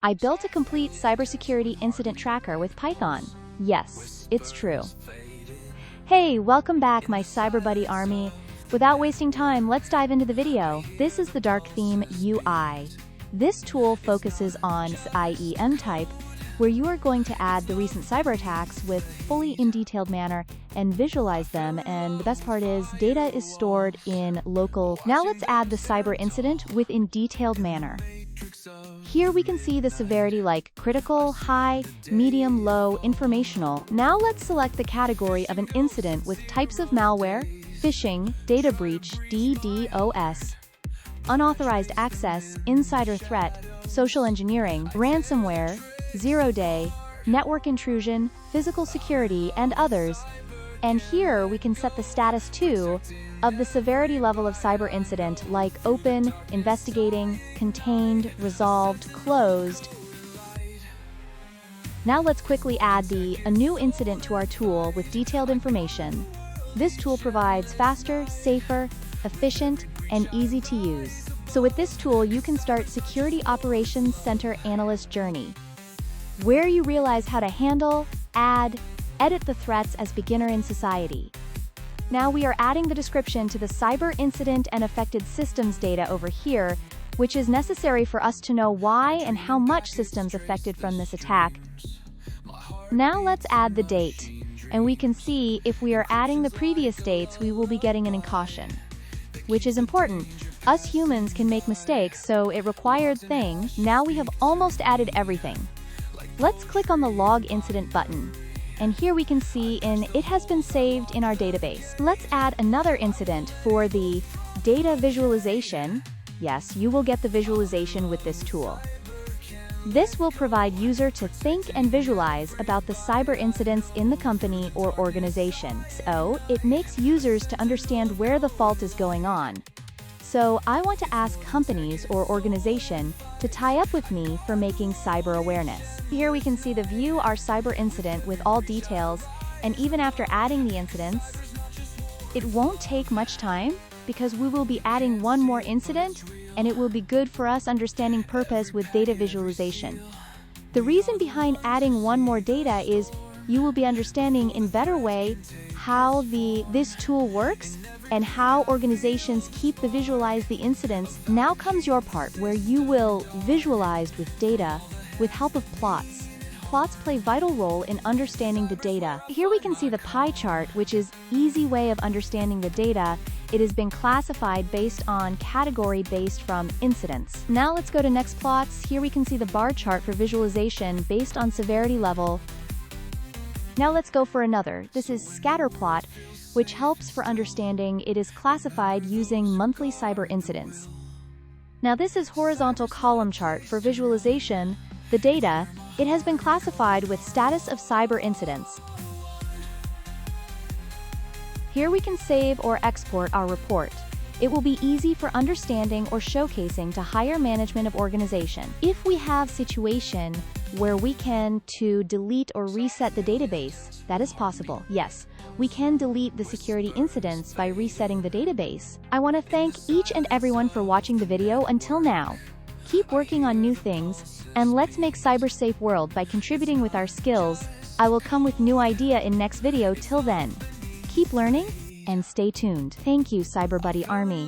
I built a complete cybersecurity incident tracker with Python. Yes, it's true. Hey, welcome back, my CyberBuddy army. Without wasting time, let's dive into the video. This is the Dark Theme UI. This tool focuses on IEM type, where you are going to add the recent cyber attacks with fully in detailed manner and visualize them, and the best part is data is stored in local. Now let's add the cyber incident within detailed manner. Here we can see the severity like critical, high, medium, low, informational. Now let's select the category of an incident with types of malware, phishing, data breach, DDoS, unauthorized access, insider threat, social engineering, ransomware, zero-day, network intrusion, physical security, and others. And here we can set the status too of the severity level of cyber incident like open, investigating, contained, resolved, closed. Now let's quickly add a new incident to our tool with detailed information. This tool provides faster, safer, efficient, and easy to use. So with this tool, you can start Security Operations Center Analyst journey, where you realize how to handle, add, edit the threats as beginner in society. Now we are adding the description to the cyber incident and affected systems data over here, which is necessary for us to know why and how much systems affected from this attack. Now let's add the date, and we can see if we are adding the previous dates, we will be getting an caution, which is important. Us humans can make mistakes, so it required thing. Now we have almost added everything. Let's click on the Log Incident button, and here we can see it has been saved in our database. Let's add another incident for the data visualization. Yes, you will get the visualization with this tool. This will provide user to think and visualize about the cyber incidents in the company or organization. So it makes users to understand where the fault is going on. So I want to ask companies or organization to tie up with me for making cyber awareness. Here we can see the view our cyber incident with all details, and even after adding the incidents, it won't take much time because we will be adding one more incident, and it will be good for us understanding purpose with data visualization. The reason behind adding one more data is you will be understanding in better way how this tool works and how organizations keep the visualize the incidents. Now comes your part where you will visualize with data with help of plots. Plots play vital role in understanding the data. Here we can see the pie chart, which is easy way of understanding the data. It has been classified based on category based from incidents. Now let's go to next plots. Here we can see the bar chart for visualization based on severity level. Now let's go for another. This is scatter plot, which helps for understanding. It is classified using monthly cyber incidents. Now this is horizontal column chart for visualization. The data, it has been classified with status of cyber incidents. Here we can save or export our report. It will be easy for understanding or showcasing to higher management of organization. If we have situation where we can to delete or reset the database, that is possible. Yes, we can delete the security incidents by resetting the database. I want to thank each and everyone for watching the video until now. Keep working on new things, and let's make cyber safe world by contributing with our skills. I will come with new idea in next video. Till then, keep learning and stay tuned. Thank you, CyberBuddy Army.